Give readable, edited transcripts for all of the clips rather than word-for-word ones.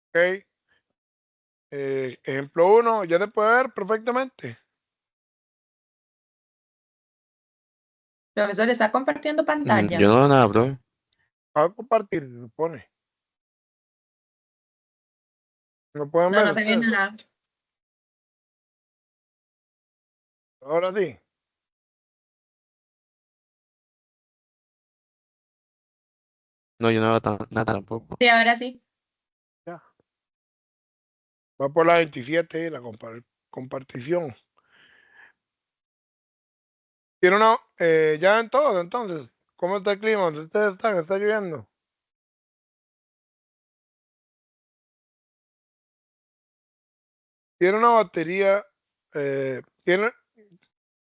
Ok. Ejemplo 1, ya te puede ver perfectamente. Profesor, ¿está compartiendo Yo pantalla? no veo nada, bro. Va a compartir, se supone. ¿Lo pueden No, ver no se ve ustedes? nada. Ahora sí. No, yo no veo nada tampoco. Sí, ahora sí. Ya. Va por la 27, la compartición. Tiene una, ya en todo, entonces. ¿Cómo está el clima? ¿Dónde ustedes están? ¿Está lloviendo? Tiene una batería, tiene,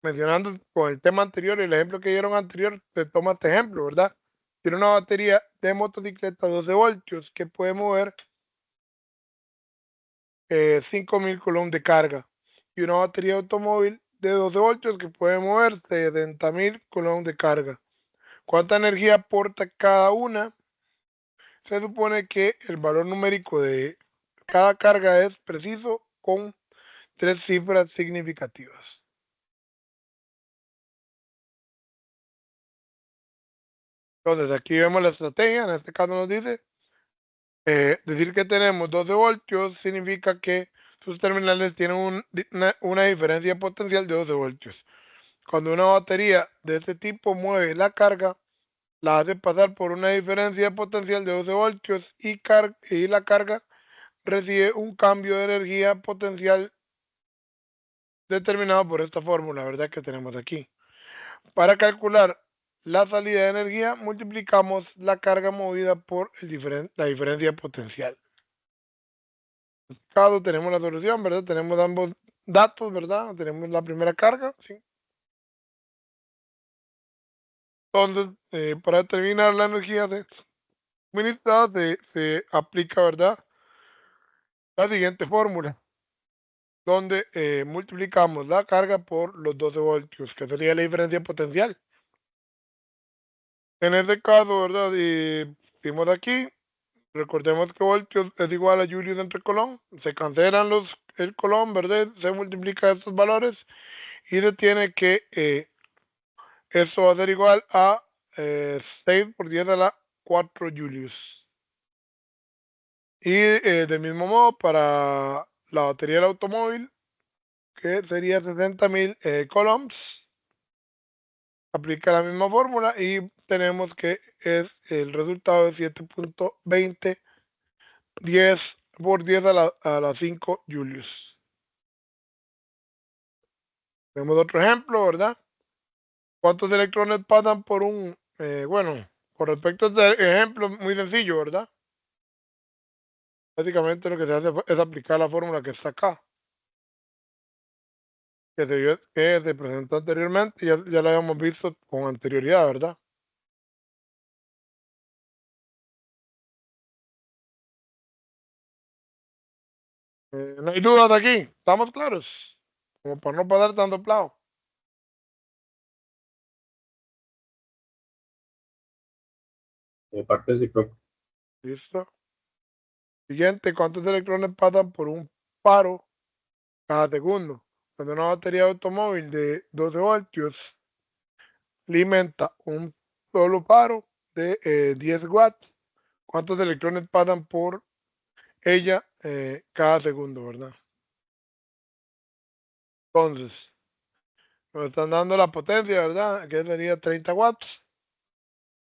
mencionando con el tema anterior, el ejemplo que dieron anterior, te toma este ejemplo, ¿verdad? Tiene una batería de motocicleta 12 voltios que puede mover 5.000 coulombs de carga y una batería de automóvil de 12 voltios que puede mover 70.000 coulombs de carga. ¿Cuánta energía aporta cada una? Se supone que el valor numérico de cada carga es preciso con 3 cifras significativas. Entonces aquí vemos la estrategia, en este caso nos dice, decir que tenemos 12 voltios significa que sus terminales tienen una diferencia potencial de 12 voltios. Cuando una batería de este tipo mueve la carga, la hace pasar por una diferencia potencial de 12 voltios y la carga recibe un cambio de energía potencial determinado por esta fórmula, ¿verdad? Que tenemos aquí. Para calcular la salida de energía, multiplicamos la carga movida por la diferencia potencial. En este caso tenemos la solución, ¿verdad? Tenemos ambos datos, ¿verdad? Tenemos la primera carga, ¿sí? Entonces, para determinar la energía suministrada se aplica, ¿verdad? La siguiente fórmula, donde multiplicamos la carga por los 12 voltios, que sería la diferencia potencial. En este caso, ¿verdad? Vimos aquí, recordemos que voltios es igual a Julius entre Coulomb, se cancelan el Coulomb, ¿verdad? Se multiplican estos valores y se tiene que eso va a ser igual a 6 por 10 a la 4 Julius. Y del mismo modo, para la batería del automóvil, que sería 60.000 coulombs, aplica la misma fórmula y tenemos que es el resultado de 7.20 10 por 10 a la 5 Julius. Tenemos otro ejemplo, ¿verdad? ¿Cuántos electrones pasan por bueno, con respecto a este ejemplo, muy sencillo, ¿verdad? Básicamente lo que se hace es aplicar la fórmula que está acá, que se presentó anteriormente, ya la habíamos visto con anterioridad, ¿verdad? No hay dudas aquí, ¿estamos claros? Como para no pasar tanto plano. De parte sí, profe. ¿Listo? Siguiente, ¿cuántos electrones pasan por un paro cada segundo? Cuando una batería de automóvil de 12 voltios alimenta un solo paro de 10 watts, ¿cuántos electrones pasan por ella cada segundo, verdad? Entonces, nos están dando la potencia, ¿verdad? Que sería 30 watts.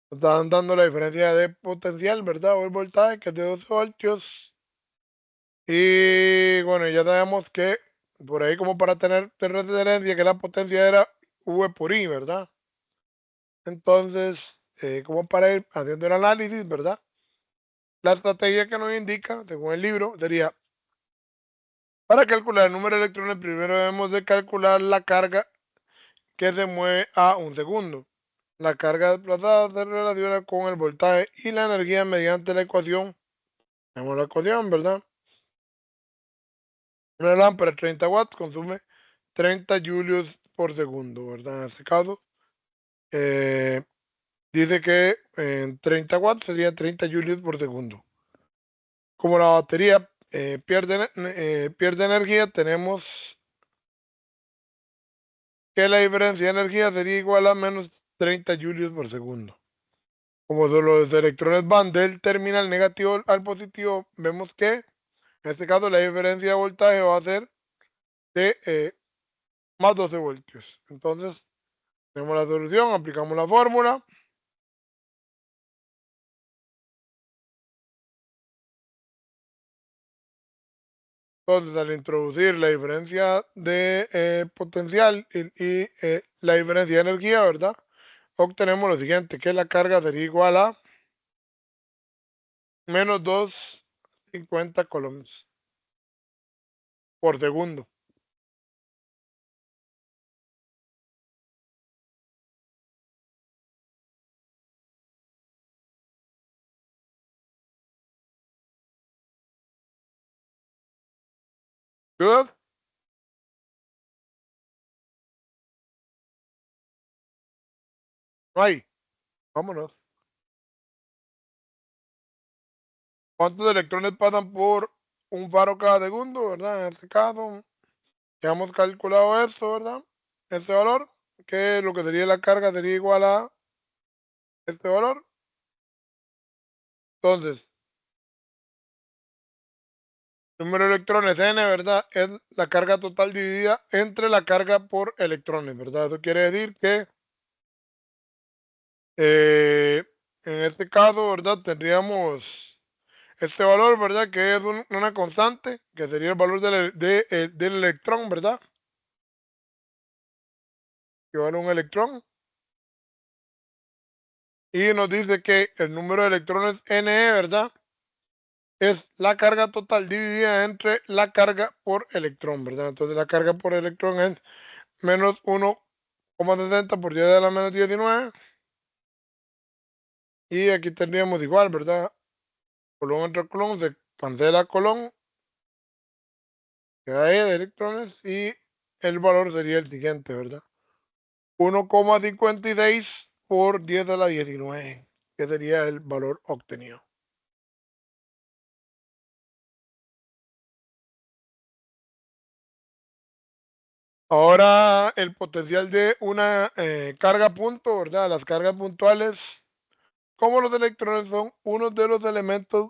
Nos están dando la diferencia de potencial, ¿verdad? O el voltaje, que es de 12 voltios. Y bueno, ya sabemos que por ahí como para tener de referencia que la potencia era V por I, ¿verdad? Entonces, como para ir haciendo el análisis, ¿verdad? La estrategia que nos indica, según el libro, sería, para calcular el número de electrones, primero debemos de calcular la carga que se mueve a un segundo. La carga desplazada se relaciona con el voltaje y la energía mediante la ecuación. Tenemos la ecuación, ¿verdad? Una lámpara de 30 watts consume 30 julios por segundo, ¿verdad? En este caso, eh, dice que en 30 watts sería 30 julios por segundo. como la batería pierde energía, tenemos que la diferencia de energía sería igual a menos 30 julios por segundo. Como los electrones van del terminal negativo al positivo, vemos que en este caso la diferencia de voltaje va a ser de más 12 voltios. Entonces, tenemos la solución, aplicamos la fórmula. Entonces, al introducir la diferencia de potencial y la diferencia de energía, ¿verdad? Obtenemos lo siguiente, que la carga sería igual a menos 250 coulombs por segundo. ¿Dudas? No hay. Vámonos. ¿Cuántos electrones pasan por un faro cada segundo, verdad? En este caso, ya hemos calculado eso, ¿verdad? Este valor, que lo que sería la carga sería igual a este valor. Entonces, número de electrones n, ¿verdad? Es la carga total dividida entre la carga por electrones, ¿verdad? Eso quiere decir que en este caso, ¿verdad? Tendríamos este valor, ¿verdad? Que es una constante, que sería el valor del electrón, ¿verdad? Que vale un electrón. Y nos dice que el número de electrones NE, ¿verdad? Es la carga total dividida entre la carga por electrón, ¿verdad? Entonces la carga por electrón es menos 1,60 por 10 a la menos 19. Y aquí tendríamos igual, ¿verdad? Colón entre colón, se cancela colón, queda ahí de electrones y el valor sería el siguiente, ¿verdad? 1,56 por 10 a la 19, que sería el valor obtenido. Ahora el potencial de una carga punto, ¿verdad? Las cargas puntuales, como los electrones, son uno de los elementos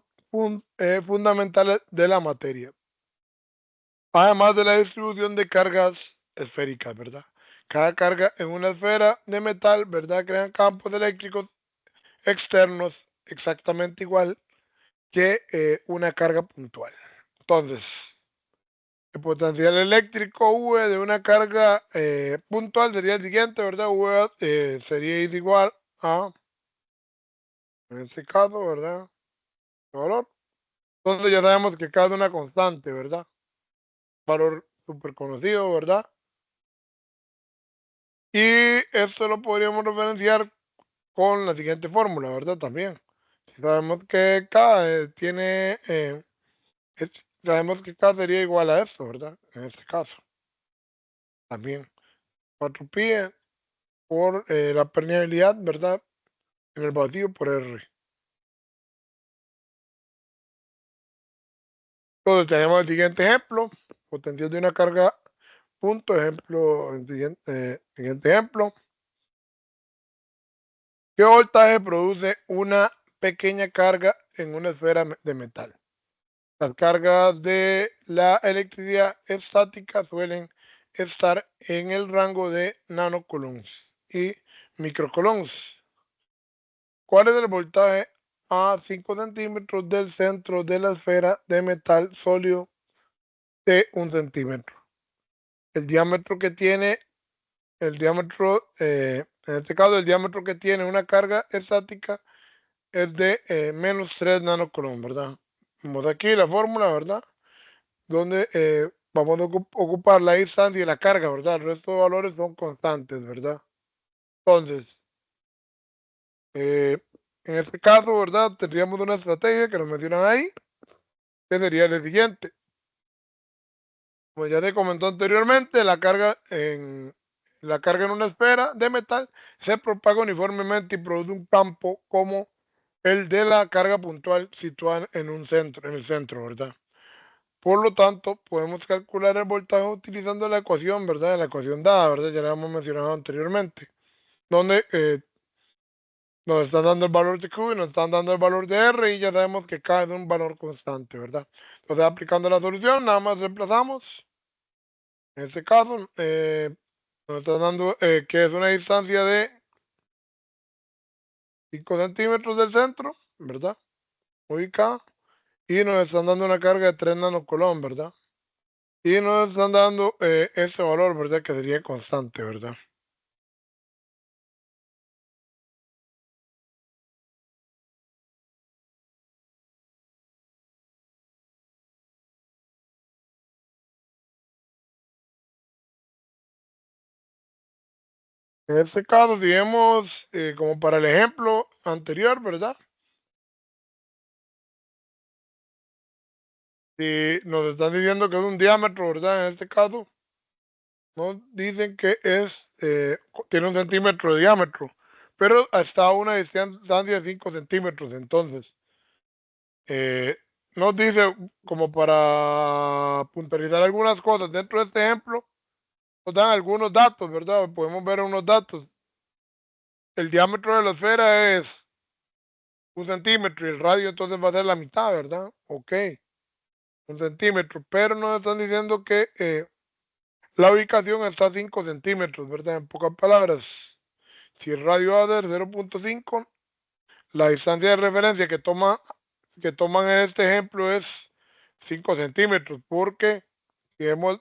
fundamentales de la materia. Además de la distribución de cargas esféricas, ¿verdad? Cada carga en una esfera de metal, ¿verdad? Crean campos eléctricos externos exactamente igual que una carga puntual. Entonces, el potencial eléctrico V de una carga puntual sería el siguiente, ¿verdad? V sería igual a, en este caso, ¿verdad? Valor. Entonces ya sabemos que cada una constante, ¿verdad? Valor súper conocido, ¿verdad? Y esto lo podríamos referenciar con la siguiente fórmula, ¿verdad? También. Si sabemos que K sabemos que K sería igual a esto, ¿verdad? En este caso. También. 4pi por la permeabilidad, ¿verdad? En el vacío por R. Entonces tenemos el siguiente ejemplo. Potencial de una carga punto. Ejemplo, el siguiente ejemplo. ¿Qué voltaje produce una pequeña carga en una esfera de metal? Las cargas de la electricidad estática suelen estar en el rango de nanocoulombs y microcoulombs. ¿Cuál es el voltaje a 5 centímetros del centro de la esfera de metal sólido de 1 centímetro? El diámetro que tiene, en este caso, el diámetro que tiene una carga estática es de menos 3 nanocoulombs, ¿verdad? Vemos aquí la fórmula, ¿verdad? Donde vamos a ocupar la distancia y la carga, ¿verdad? El resto de valores son constantes, ¿verdad? Entonces, en este caso, ¿verdad? Tendríamos una estrategia que nos mencionan ahí, que sería el siguiente. Como ya te comentó anteriormente, la carga en una esfera de metal se propaga uniformemente y produce un campo como el de la carga puntual situada en el centro, ¿verdad? Por lo tanto, podemos calcular el voltaje utilizando la ecuación, ¿verdad? La ecuación dada, ¿verdad? Ya la hemos mencionado anteriormente, donde nos están dando el valor de Q y nos están dando el valor de R y ya sabemos que K es un valor constante, ¿verdad? Entonces, aplicando la solución, nada más reemplazamos. En este caso, nos están dando que es una distancia de 5 centímetros del centro, ¿verdad? Ubicada. Y nos están dando una carga de 3 nanocoulomb, ¿verdad? Y nos están dando ese valor, ¿verdad? Que sería constante, ¿verdad? En este caso, digamos, como para el ejemplo anterior, ¿verdad? Si nos están diciendo que es un diámetro, ¿verdad? En este caso, nos dicen que tiene 1 centímetro de diámetro, pero está a una distancia de 5 centímetros. Entonces, eh, nos dice, como para puntualizar algunas cosas dentro de este ejemplo, nos dan algunos datos, ¿verdad? Podemos ver unos datos. El diámetro de la esfera es 1 centímetro y el radio entonces va a ser la mitad, ¿verdad? Ok, 1 centímetro, pero nos están diciendo que la ubicación está a 5 centímetros, ¿verdad? En pocas palabras, si el radio va a ser 0.5, la distancia de referencia que toman en este ejemplo es 5 centímetros, porque si vemos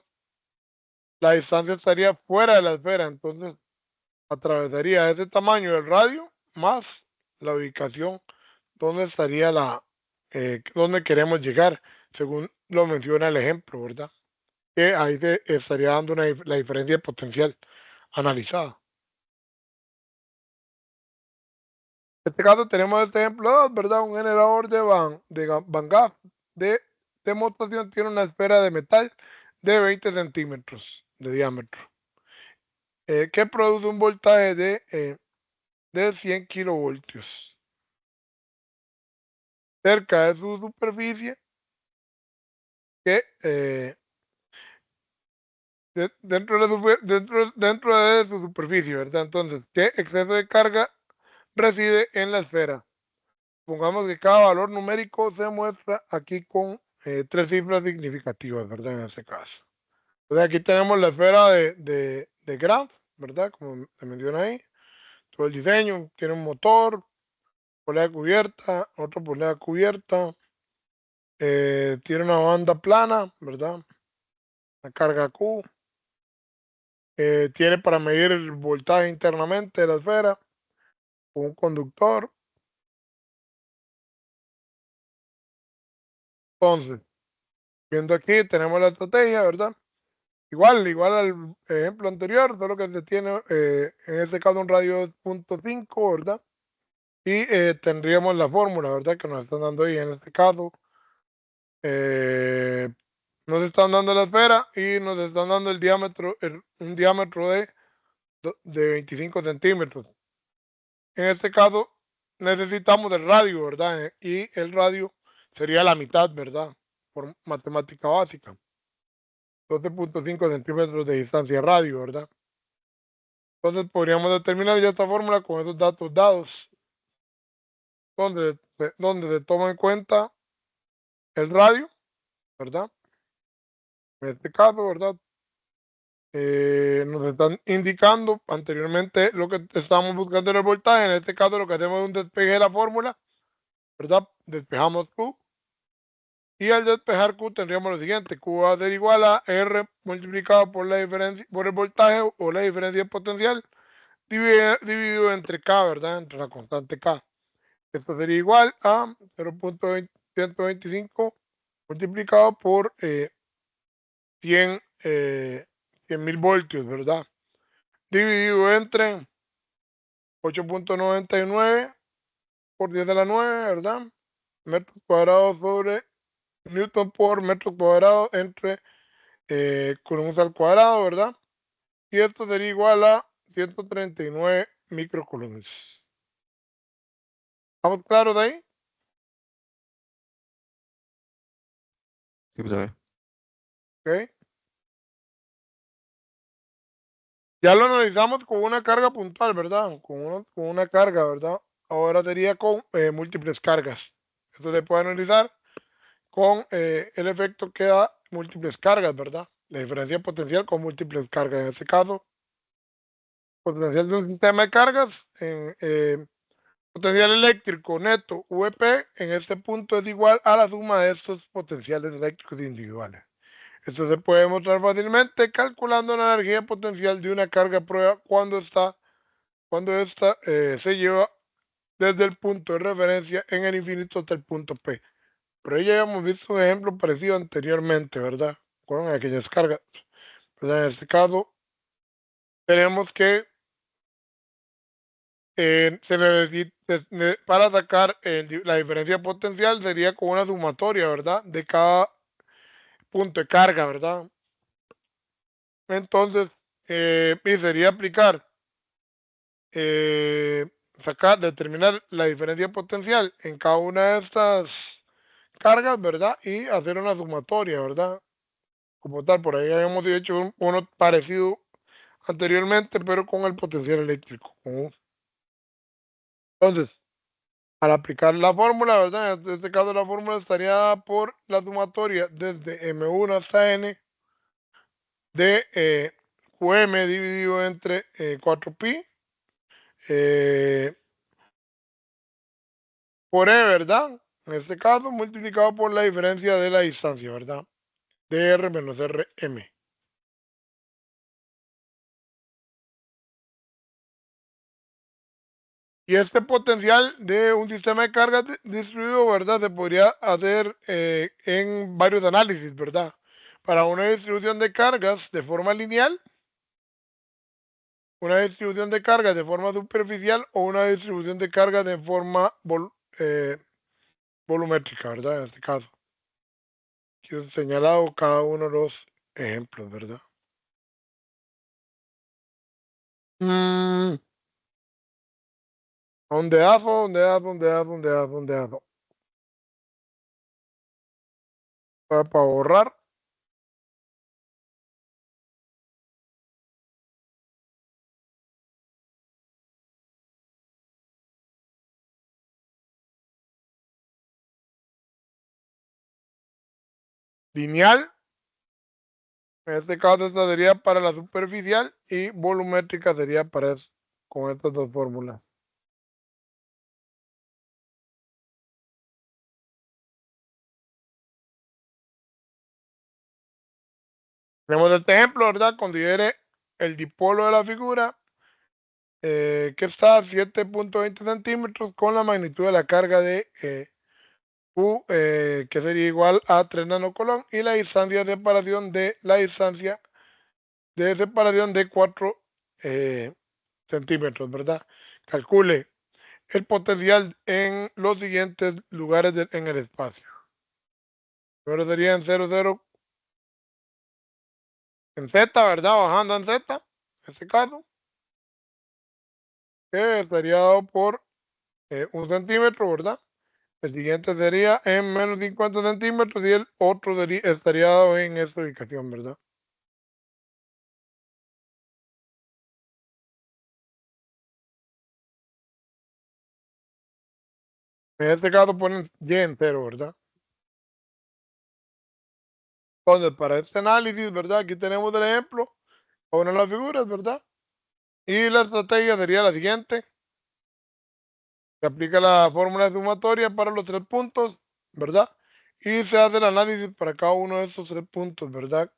la distancia estaría fuera de la esfera, entonces atravesaría ese tamaño del radio más la ubicación donde estaría donde queremos llegar, según lo menciona el ejemplo, ¿verdad? Que ahí se estaría dando la diferencia potencial analizada. En este caso tenemos este ejemplo 2, ¿verdad? Un generador de Van Gaff de demostración tiene una esfera de metal de 20 centímetros de diámetro, que produce un voltaje de 100 kilovoltios. Cerca de su superficie, que dentro de su superficie, ¿verdad? Entonces, ¿qué exceso de carga reside en la esfera? Pongamos que cada valor numérico se muestra aquí con 3 cifras significativas, ¿verdad? En este caso. Entonces, aquí tenemos la esfera de Graf, ¿verdad? Como se menciona ahí. Todo el diseño, tiene un motor, polea cubierta, otra polea cubierta, tiene una banda plana, ¿verdad? La carga Q, tiene para medir el voltaje internamente de la esfera, un conductor. Entonces, viendo aquí, tenemos la estrategia, ¿verdad? Igual al ejemplo anterior, solo que se tiene en este caso un radio 2.5, ¿verdad? Y tendríamos la fórmula, ¿verdad? Que nos están dando ahí en este caso. Eh, nos están dando la esfera y nos están dando el diámetro, un diámetro de 25 centímetros. En este caso necesitamos el radio, ¿verdad? Y el radio sería la mitad, ¿verdad? Por matemática básica. 12.5 centímetros de distancia radio, ¿verdad? Entonces podríamos determinar ya esta fórmula con esos datos dados, donde se toma en cuenta el radio, ¿verdad? En este caso, ¿verdad? Nos están indicando anteriormente lo que estábamos buscando en el voltaje. En este caso lo que hacemos es un despeje de la fórmula, ¿verdad? Despejamos Q. Y al despejar Q tendríamos lo siguiente: Q va a ser igual a R multiplicado por la diferencia, por el voltaje o la diferencia potencial dividido entre K, ¿verdad? Entre la constante K. Esto sería igual a 0.125 multiplicado por 100 mil voltios, ¿verdad? Dividido entre 8.99 por 10 a la 9, ¿verdad? Metros cuadrados sobre Newton por metro cuadrado entre coulombs al cuadrado, ¿verdad? Y esto sería igual a 139 microcoulombs. ¿Estamos claros de ahí? Sí, profe. Ok. Ya lo analizamos con una carga puntual, ¿verdad? Con una carga, ¿verdad? Ahora sería con múltiples cargas. Esto se puede analizar con el efecto que da múltiples cargas, ¿verdad? La diferencia potencial con múltiples cargas. En este caso, potencial de un sistema de cargas en potencial eléctrico neto VP en este punto es igual a la suma de estos potenciales eléctricos individuales. Esto se puede demostrar fácilmente calculando la energía potencial de una carga a prueba cuando esta se lleva desde el punto de referencia en el infinito hasta el punto P. Pero ya habíamos visto un ejemplo parecido anteriormente, ¿verdad? Con aquellas cargas. ¿Verdad? En este caso, tenemos que se necesita, para sacar la diferencia potencial sería con una sumatoria, ¿verdad? De cada punto de carga, ¿verdad? Entonces, y sería aplicar, eh, determinar la diferencia potencial en cada una de estas cargas, ¿verdad? Y hacer una sumatoria, ¿verdad? Como tal, por ahí habíamos hecho uno parecido anteriormente, pero con el potencial eléctrico. Entonces, al aplicar la fórmula, ¿verdad? En este caso la fórmula estaría dada por la sumatoria desde M1 hasta N de QM dividido entre 4pi por E, ¿verdad? En este caso multiplicado por la diferencia de la distancia, ¿verdad? dr menos rm. Y este potencial de un sistema de cargas distribuido, ¿verdad? Se podría hacer en varios análisis, ¿verdad? Para una distribución de cargas de forma lineal, una distribución de cargas de forma superficial o una distribución de cargas de forma volumétrica, ¿verdad? En este caso. Aquí he señalado cada uno de los ejemplos, ¿verdad? Mm, ondeazo, ondeazo, ondeazo, ondeazo, ondeazo. Para borrar. Lineal. En este caso, esta sería para la superficial y volumétrica sería para eso, con estas dos fórmulas. Tenemos este ejemplo, ¿verdad? Considere el dipolo de la figura que está a 7.20 centímetros con la magnitud de la carga de U, que sería igual a 3 nanocolón, y la distancia de separación de 4 centímetros, ¿verdad? Calcule el potencial en los siguientes lugares en el espacio. Primero sería en 0, 0, en Z, ¿verdad? Bajando en Z, en este caso, que estaría dado por 1 centímetro, ¿verdad? El siguiente sería en menos 50 centímetros y el otro estaría dado en esta ubicación, ¿verdad? En este caso ponen Y en 0, ¿verdad? Entonces, para este análisis, ¿verdad? Aquí tenemos el ejemplo, ponen las figuras, ¿verdad? Y la estrategia sería la siguiente. Se aplica la fórmula sumatoria para los 3 puntos, ¿verdad? Y se hace el análisis para cada uno de estos 3 puntos, ¿verdad?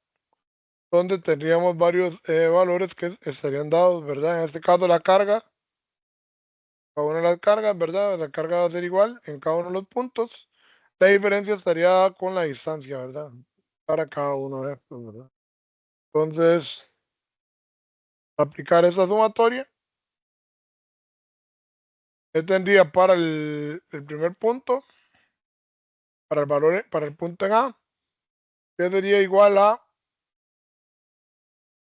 Donde tendríamos varios valores que estarían dados, ¿verdad? En este caso la carga, cada una de las cargas, ¿verdad? La carga va a ser igual en cada uno de los puntos. La diferencia estaría con la distancia, ¿verdad? Para cada uno de estos, ¿verdad? Entonces, aplicar esa sumatoria, tendría para el primer punto, para el valor, para el punto en A, que sería igual a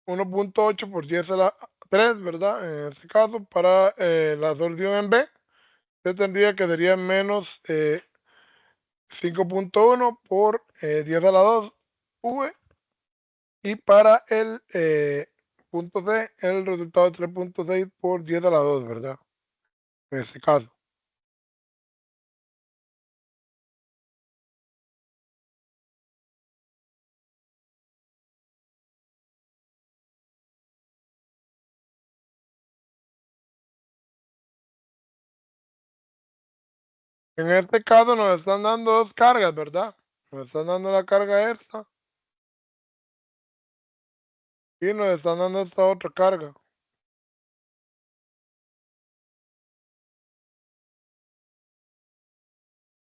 1.8 por 10 a la 3, ¿verdad? En este caso, para la solución en B, Usted tendría que sería menos 5.1 por 10 a la 2 V, y para el punto C el resultado es 3.6 por 10 a la 2, ¿verdad? En este caso. En este caso nos están dando dos cargas, ¿verdad? Nos están dando la carga esta y nos están dando esta otra carga.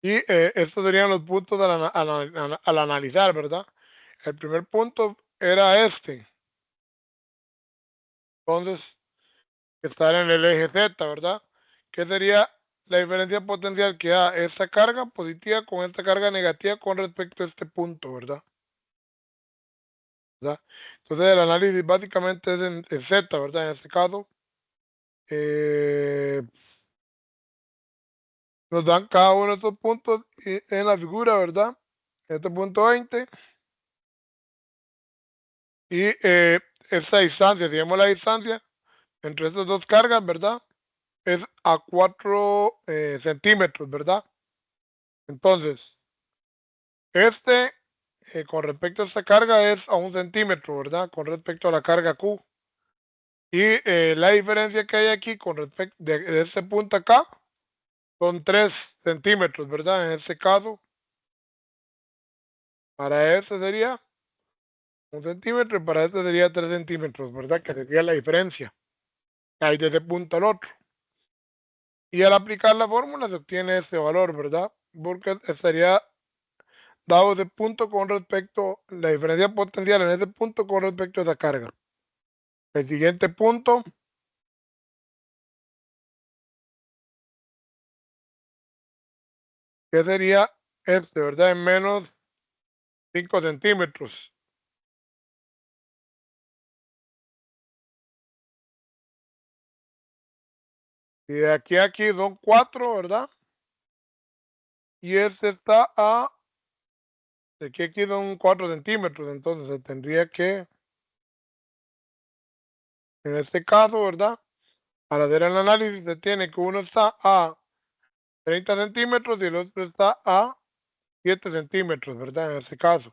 Y estos serían los puntos al analizar, ¿verdad? El primer punto era este. Entonces, estar en el eje Z, ¿verdad? ¿Qué sería la diferencia potencial que da esta carga positiva con esta carga negativa con respecto a este punto, ¿verdad? ¿Verdad? Entonces, el análisis básicamente es en Z, ¿verdad? En este caso, nos dan cada uno de estos puntos en la figura, ¿verdad? Este punto 20 y esta distancia, si vemos la distancia entre estas dos cargas, ¿verdad? Es a 4 centímetros, ¿verdad? Entonces, este con respecto a esta carga es a 1 centímetro, ¿verdad? Con respecto a la carga Q. Y la diferencia que hay aquí con respecto de este punto acá son 3 centímetros, ¿verdad? En este caso, para este sería 1 centímetro y para este sería 3 centímetros, ¿verdad? Que sería la diferencia que hay de ese punto al otro. Y al aplicar la fórmula se obtiene ese valor, ¿verdad? Porque estaría dado ese punto con respecto, la diferencia potencial en ese punto con respecto a esa carga. El siguiente punto que sería este, ¿verdad? En menos 5 centímetros. Y de aquí a aquí son 4, ¿verdad? Y este está de aquí a aquí son 4 centímetros. Entonces se tendría que, en este caso, ¿verdad? Al hacer el análisis se tiene que uno está a 30 centímetros y el otro está a 7 centímetros, ¿verdad? En este caso.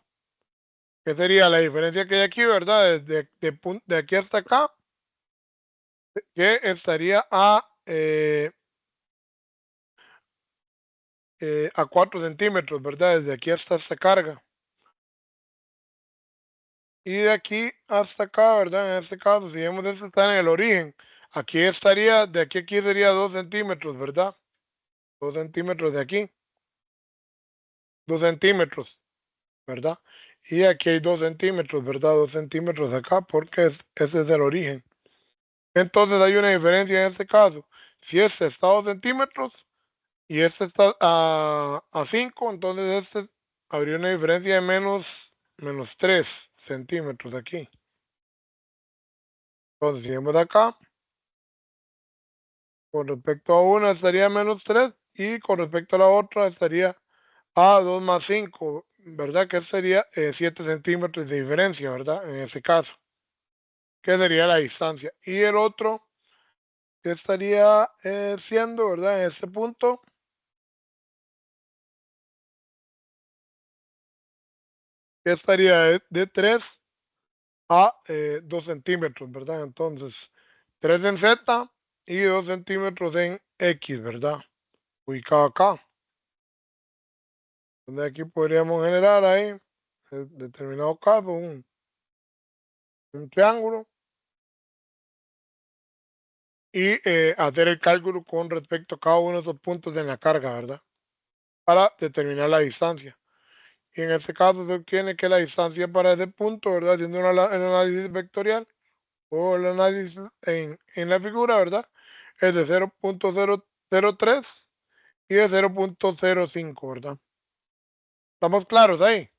¿Qué sería la diferencia que hay aquí, verdad? De aquí hasta acá, que estaría a 4 centímetros, ¿verdad? Desde aquí hasta esta carga. Y de aquí hasta acá, ¿verdad? En este caso, si vemos esto está en el origen. Aquí estaría, de aquí a aquí sería 2 centímetros, ¿verdad? 2 centímetros de aquí. 2 centímetros, ¿verdad? Y aquí hay 2 centímetros, ¿verdad? 2 centímetros acá porque ese es el origen. Entonces hay una diferencia en este caso. Si este está a 2 centímetros y este está a 5, entonces este habría una diferencia de menos 3 centímetros aquí. Entonces, si vemos acá, con respecto a una estaría menos 3 y con respecto a la otra estaría a 2 más 5, ¿verdad? Que sería 7 centímetros de diferencia, ¿verdad? En ese caso, que sería la distancia. Y el otro que estaría siendo, ¿verdad? En este punto, que estaría de 3 a 2 centímetros, ¿verdad? Entonces, 3 en Z y 2 centímetros en X, ¿verdad? Ubicado acá. Donde aquí podríamos generar ahí, en determinado caso, un triángulo y hacer el cálculo con respecto a cada uno de esos puntos en la carga, ¿verdad? Para determinar la distancia. Y en este caso se obtiene que la distancia para ese punto, ¿verdad? Haciendo el análisis vectorial o el análisis en la figura, ¿verdad? Es de 0.003 y de 0.05, ¿verdad? ¿Estamos claros ahí?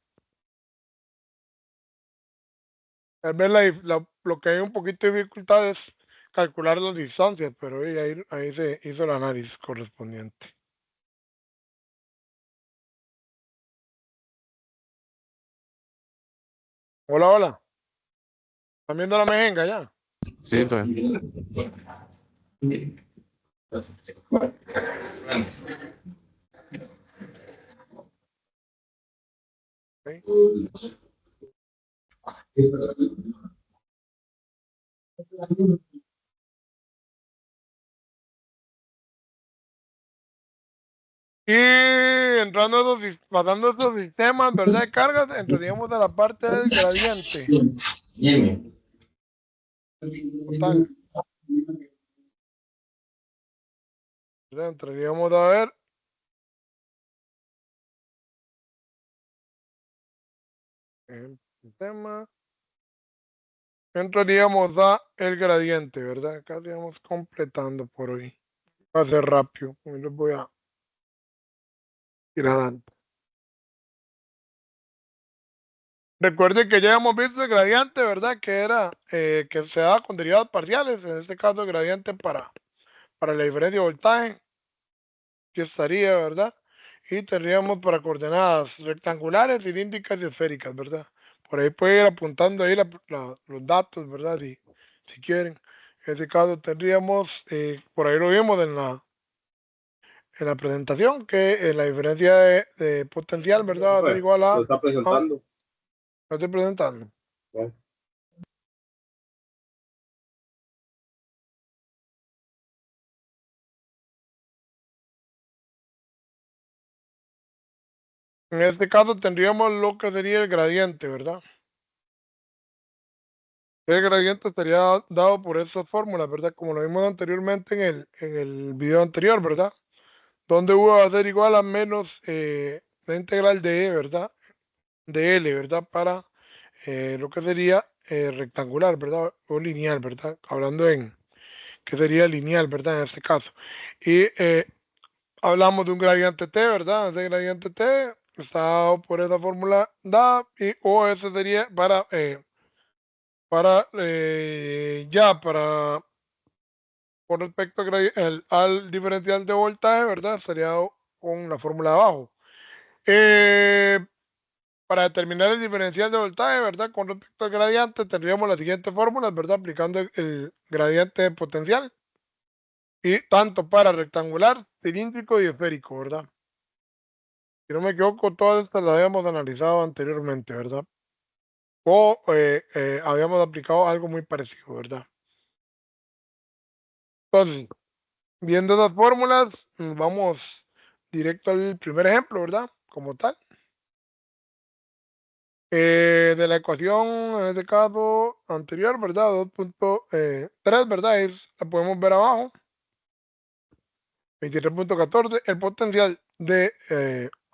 Tal vez lo que hay un poquito de dificultades calcular las distancias, pero ahí se hizo el análisis correspondiente. Hola, hola. ¿Están viendo la mejenga ya? Sí, entonces. ¿Sí? Y pasando estos sistemas, ¿verdad? De cargas, entraríamos a la parte del gradiente total. ¿Verdad? Entraríamos a ver el sistema. Entraríamos a el gradiente, ¿verdad? Acá estamos completando por hoy. Va a ser rápido. Hoy les voy a ir adelante. Recuerden que ya hemos visto el gradiente, ¿verdad? Que era que se da con derivadas parciales. En este caso, el gradiente para la diferencia de voltaje. Que estaría, ¿verdad? Y tendríamos para coordenadas rectangulares, cilíndricas y esféricas, ¿verdad? Por ahí puede ir apuntando ahí los datos, ¿verdad? Si quieren. En este caso tendríamos, por ahí lo vimos en la presentación, que la diferencia de potencial, ¿verdad? Va a ser igual a... Lo está presentando. Lo estoy presentando. Bueno. En este caso tendríamos lo que sería el gradiente, ¿verdad? El gradiente estaría dado por esas fórmulas, ¿verdad? Como lo vimos anteriormente en el video anterior, ¿verdad? Donde U va a ser igual a menos la integral de E, ¿verdad? De L, ¿verdad? Para lo que sería rectangular, ¿verdad? O lineal, ¿verdad? Hablando en que sería lineal, ¿verdad? En este caso. Y hablamos de un gradiente T, ¿verdad? Ese gradiente T está dado por esa fórmula dada y o ese sería para con respecto al diferencial de voltaje, ¿verdad? Sería con la fórmula de abajo. Eh, para determinar el diferencial de voltaje, ¿verdad? Con respecto al gradiente, tendríamos las siguientes fórmulas, ¿verdad? Aplicando el gradiente de potencial. Y tanto para rectangular, cilíndrico y esférico, ¿verdad? Si no me equivoco, todas estas las habíamos analizado anteriormente, ¿verdad? O habíamos aplicado algo muy parecido, ¿verdad? Entonces, viendo las fórmulas, vamos directo al primer ejemplo, ¿verdad? Como tal. De la ecuación, en este caso anterior, ¿verdad? 2.3, ¿verdad? La podemos ver abajo. 23.14. El potencial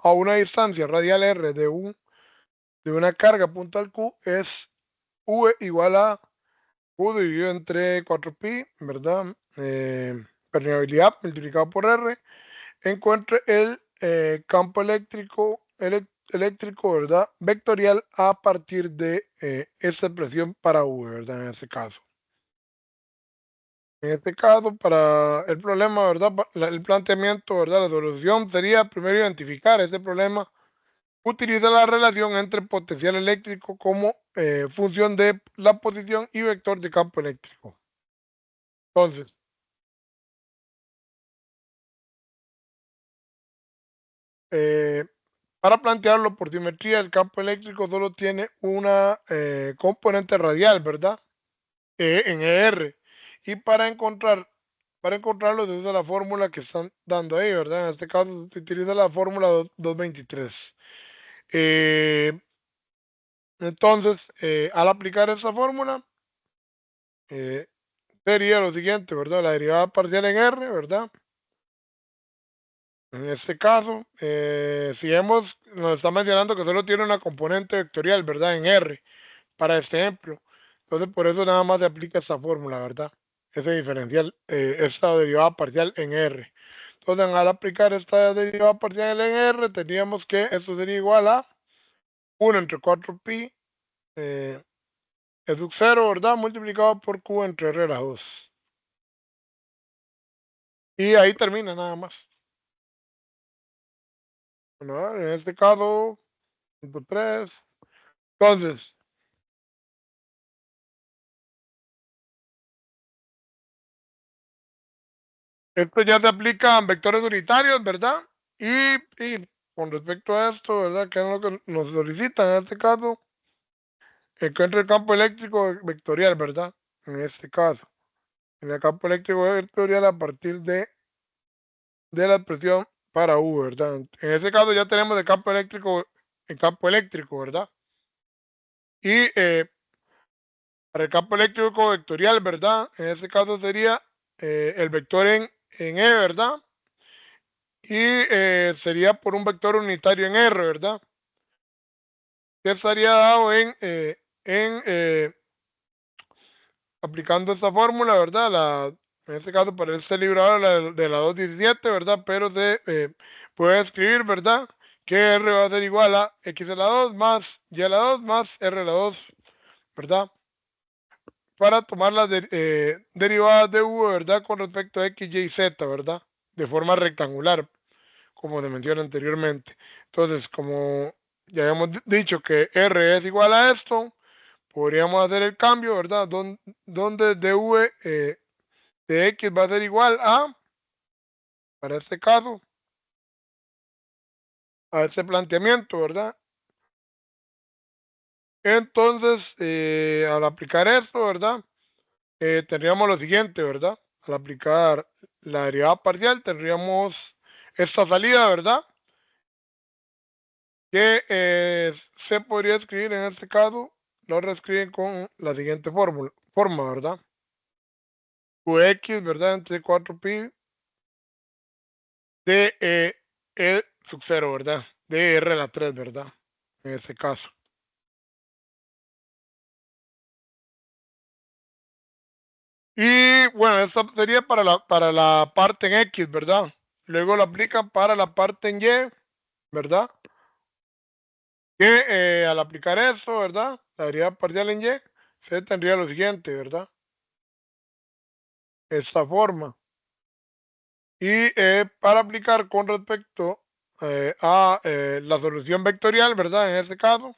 a una distancia radial R de una carga puntual Q es V igual a Q dividido entre 4pi, ¿verdad? Permeabilidad multiplicado por R. Encuentre el campo eléctrico, ¿verdad? Vectorial a partir de esta expresión para V, ¿verdad? En este caso. En este caso, para el problema, ¿verdad? El planteamiento, ¿verdad? La solución sería primero identificar ese problema, utilizar la relación entre potencial eléctrico como función de la posición y vector de campo eléctrico. Entonces, para plantearlo por simetría, el campo eléctrico solo tiene una componente radial, ¿verdad? En ER. Y para encontrarlo se usa la fórmula que están dando ahí, ¿verdad? En este caso se utiliza la fórmula 223. Entonces, al aplicar esa fórmula, eh, sería lo siguiente, ¿verdad? La derivada parcial en R, ¿verdad? En este caso, nos está mencionando que solo tiene una componente vectorial, ¿verdad? En R, para este ejemplo. Entonces, por eso nada más se aplica esa fórmula, ¿verdad? Ese diferencial, esta derivada parcial en R. Entonces, al aplicar esta derivada parcial en R, teníamos que esto sería igual a 1 entre 4pi, E sub 0, ¿verdad? Multiplicado por Q entre R a la 2. Y ahí termina nada más. Bueno, en este caso, punto 3. Entonces, esto ya se aplica en vectores unitarios, ¿verdad? Y con respecto a esto, ¿verdad? Que es lo que nos solicitan en este caso, encuentra el campo eléctrico vectorial, ¿verdad? En este caso, en el campo eléctrico vectorial a partir de la expresión para U, ¿verdad? En este caso ya tenemos el campo eléctrico, ¿verdad? Y para el campo eléctrico vectorial, ¿verdad? En este caso sería el vector en E, ¿verdad? Y sería por un vector unitario en R, ¿verdad? Que estaría dado aplicando esta fórmula, ¿verdad? En este caso para este libro de la 217, ¿verdad? Pero se puede escribir, ¿verdad? Que R va a ser igual a X a la 2 más Y a la 2 más R a la 2, ¿verdad? Para tomar las derivadas de U, ¿verdad? Con respecto a X, Y y Z, ¿verdad? De forma rectangular, como se menciona anteriormente. Entonces, como ya hemos dicho que R es igual a esto, podríamos hacer el cambio, ¿verdad? Donde dv de x va a ser igual a, para este caso, a este planteamiento, ¿verdad? Entonces, al aplicar esto, ¿verdad? Tendríamos lo siguiente, ¿verdad? Al aplicar la derivada parcial, tendríamos esta salida, ¿verdad? Que se podría escribir en este caso, lo reescriben con la siguiente forma, ¿verdad? Qx, ¿verdad? Entre 4pi de E sub 0, ¿verdad? De R a la 3, ¿verdad? En este caso. Y bueno, esto sería para la parte en X, ¿verdad? Luego lo aplican para la parte en Y, ¿verdad? Que al aplicar eso, ¿verdad? La derivada parcial en Y, se tendría lo siguiente, ¿verdad? Esta forma. Y para aplicar con respecto a la solución vectorial, ¿verdad? En este caso,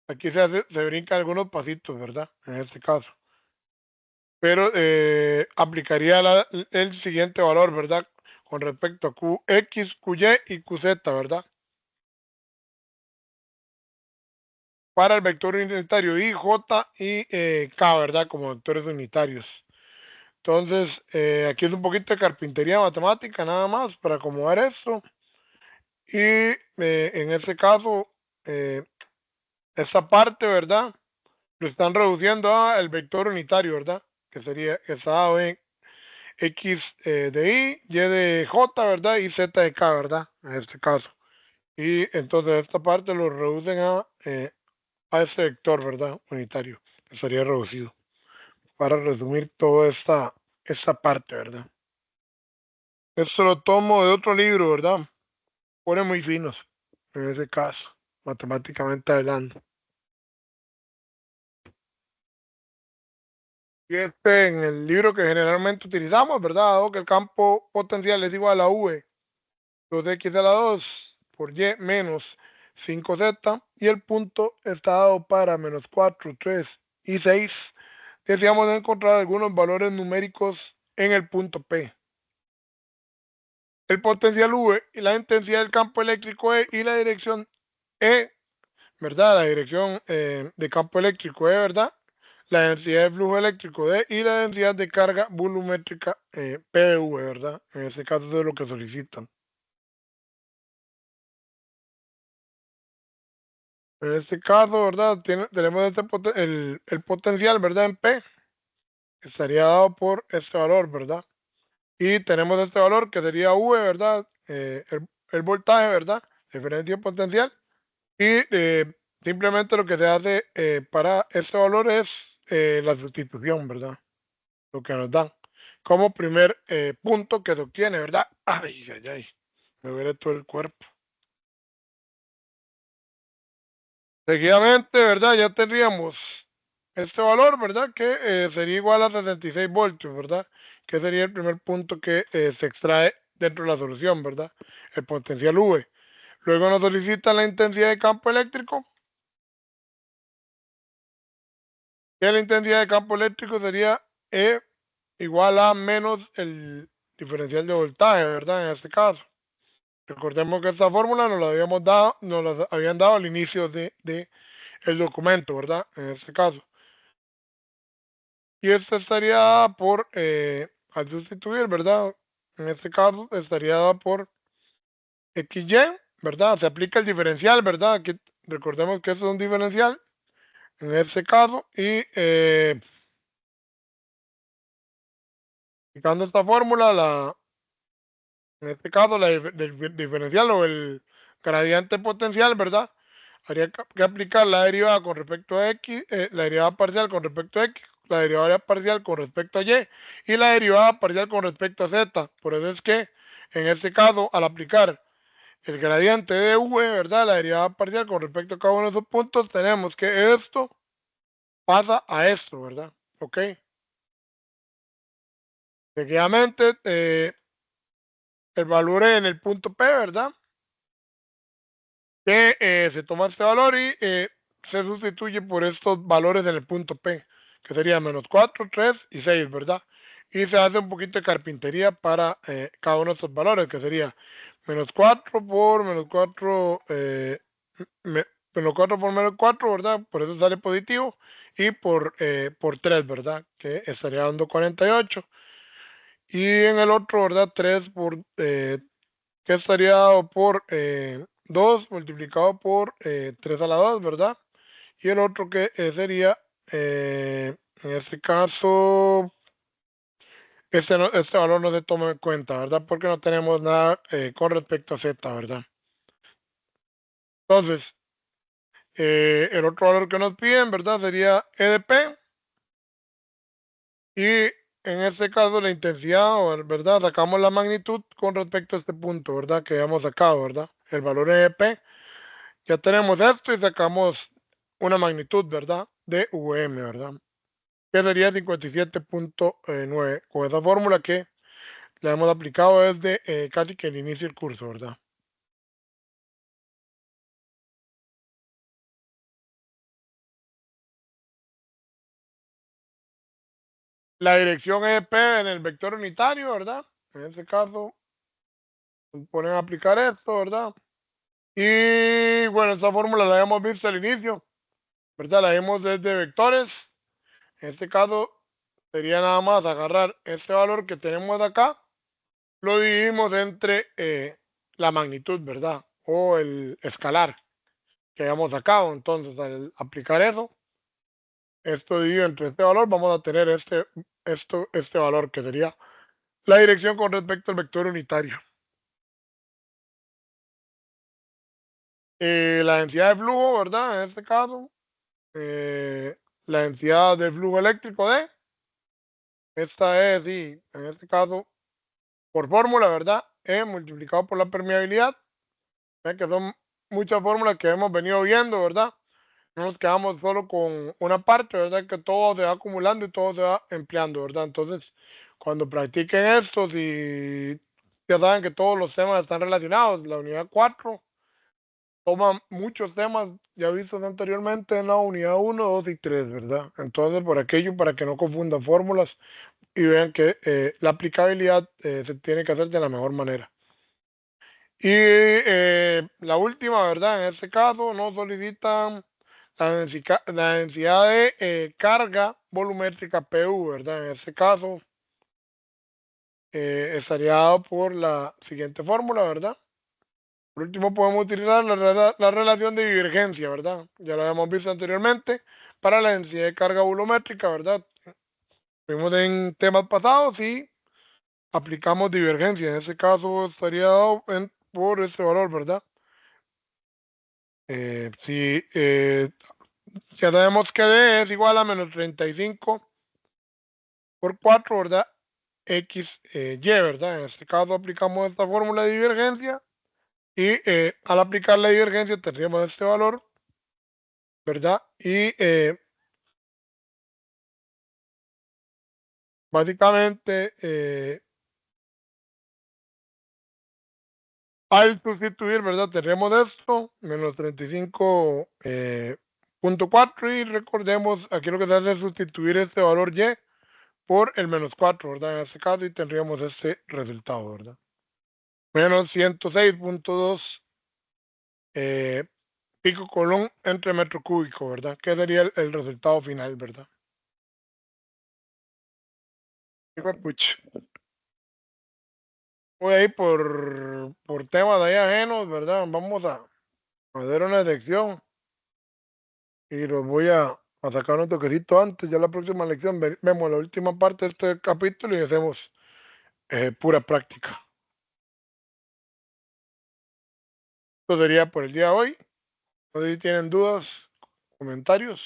aquí se brincan algunos pasitos, ¿verdad? En este caso. Pero aplicaría el siguiente valor, ¿verdad? Con respecto a QX, QY y QZ, ¿verdad? Para el vector unitario I, J y K, ¿verdad? Como vectores unitarios. Entonces, aquí es un poquito de carpintería matemática nada más para acomodar esto. Y en este caso, esa parte, ¿verdad? Lo están reduciendo a el vector unitario, ¿verdad? Que sería, que está dado en X de I, Y de J, ¿verdad? Y Z de K, ¿verdad? En este caso. Y entonces esta parte lo reducen a este vector, ¿verdad? Unitario, que sería reducido. Para resumir toda esta parte, ¿verdad? Esto lo tomo de otro libro, ¿verdad? Pone muy finos, en ese caso, matemáticamente hablando. Y en el libro que generalmente utilizamos, ¿verdad? Dado que el campo potencial es igual a V 2x a la 2 por y menos 5z y el punto está dado para menos 4, 3 y 6. Deseamos encontrar algunos valores numéricos en el punto P. El potencial V y la intensidad del campo eléctrico E y la dirección E, ¿verdad? La dirección de campo eléctrico E, ¿verdad? La densidad de flujo eléctrico D y la densidad de carga volumétrica PV, ¿verdad? En este caso es lo que solicitan. En este caso, ¿verdad? Tenemos el potencial, ¿verdad? En P, que estaría dado por este valor, ¿verdad? Y tenemos este valor que sería V, ¿verdad? El voltaje, ¿verdad? Diferencia potencial. Y simplemente lo que se hace para este valor es la sustitución, ¿verdad? Lo que nos dan. Como primer punto que se obtiene, ¿verdad? Ay, ay, ay. Me duele todo el cuerpo. Seguidamente, ¿verdad? Ya tendríamos este valor, ¿verdad? Que sería igual a 76 voltios, ¿verdad? que sería el primer punto que se extrae dentro de la solución, ¿verdad? El potencial V. Luego nos solicita la intensidad de campo eléctrico. Y la intensidad de campo eléctrico sería E igual a menos el diferencial de voltaje, ¿verdad? En este caso. Recordemos que esta fórmula nos la habían dado al inicio de el documento, ¿verdad? En este caso. Y esto estaría dada por, al sustituir, ¿verdad? En este caso estaría dada por XY, ¿verdad? Se aplica el diferencial, ¿verdad? Aquí recordemos que eso es un diferencial en este caso y aplicando esta fórmula, en este caso del diferencial o el gradiente potencial, ¿verdad? Habría que aplicar la derivada con respecto a X, la derivada parcial con respecto a X, la derivada parcial con respecto a Y y la derivada parcial con respecto a Z. Por eso es que en este caso, al aplicar el gradiente de V, ¿verdad? La derivada parcial con respecto a cada uno de esos puntos, tenemos que esto pasa a esto, ¿verdad? Ok. Seguidamente, el valor en el punto P, ¿verdad? Que se toma este valor y se sustituye por estos valores en el punto P, que sería menos 4, 3 y 6, ¿verdad? Y se hace un poquito de carpintería para cada uno de estos valores, que sería menos 4 por menos 4, menos 4 por menos 4, ¿verdad? Por eso sale positivo. Y por 3, ¿verdad? Que estaría dando 48. Y en el otro, ¿verdad? 3 por que estaría dado por 2 multiplicado por 3 a la 2, ¿verdad? Y el otro que sería, en este caso, este valor no se toma en cuenta, ¿verdad? Porque no tenemos nada con respecto a Z, ¿verdad? Entonces, el otro valor que nos piden, ¿verdad? Sería EDP. Y en este caso la intensidad, ¿verdad? Sacamos la magnitud con respecto a este punto, ¿verdad? Que habíamos sacado, ¿verdad? El valor EDP. Ya tenemos esto y sacamos una magnitud, ¿verdad? De VM, ¿verdad? Que sería 57.9. Con esa fórmula que la hemos aplicado desde casi que el inicio del curso, ¿verdad? La dirección EP en el vector unitario, ¿verdad? En este caso, ponen a aplicar esto, ¿verdad? Y bueno, esta fórmula la hemos visto al inicio, ¿verdad? La vimos desde vectores. En este caso, sería nada más agarrar este valor que tenemos acá, lo dividimos entre la magnitud, ¿verdad? O el escalar que hayamos sacado. Entonces, al aplicar eso, esto dividido entre este valor, vamos a tener este valor que sería la dirección con respecto al vector unitario. La densidad de flujo, ¿verdad? En este caso, la densidad de flujo eléctrico de, esta es, sí, en este caso, por fórmula, ¿verdad? E multiplicado por la permeabilidad, que son muchas fórmulas que hemos venido viendo, ¿verdad? No nos quedamos solo con una parte, ¿verdad? Que todo se va acumulando y todo se va empleando, ¿verdad? Entonces, cuando practiquen esto, si ya saben que todos los temas están relacionados, la unidad 4 toma muchos temas ya vistos anteriormente en la unidad 1, 2 y 3, ¿verdad? Entonces, por aquello, para que no confundan fórmulas y vean que la aplicabilidad se tiene que hacer de la mejor manera. Y la última, ¿verdad? En este caso, nos solicitan la densidad de carga volumétrica PU, ¿verdad? En este caso, estaría dado por la siguiente fórmula, ¿verdad? Por último, podemos utilizar la relación de divergencia, ¿verdad? Ya lo habíamos visto anteriormente para la densidad de carga volumétrica, ¿verdad? Vimos en temas pasados y aplicamos divergencia. En este caso, estaría dado por este valor, ¿verdad? Si ya sabemos que D es igual a menos 35 por 4, ¿verdad? X, Y, ¿verdad? En este caso aplicamos esta fórmula de divergencia y al aplicar la divergencia tendríamos este valor, ¿verdad? Y básicamente, al sustituir, ¿verdad? Tenemos esto, menos 35.4 y recordemos, aquí lo que se hace es sustituir este valor y por el menos 4, ¿verdad? En este caso y tendríamos este resultado, ¿verdad? Menos 106.2 pico colón entre metro cúbico, ¿verdad? Que sería el resultado final, ¿verdad? Puch. Voy a ir por temas de ahí ajenos, ¿verdad? Vamos a hacer una elección y los voy a sacar un toquecito antes. Ya la próxima lección vemos la última parte de este capítulo y hacemos pura práctica. Esto sería por el día de hoy. No sé si tienen dudas, comentarios.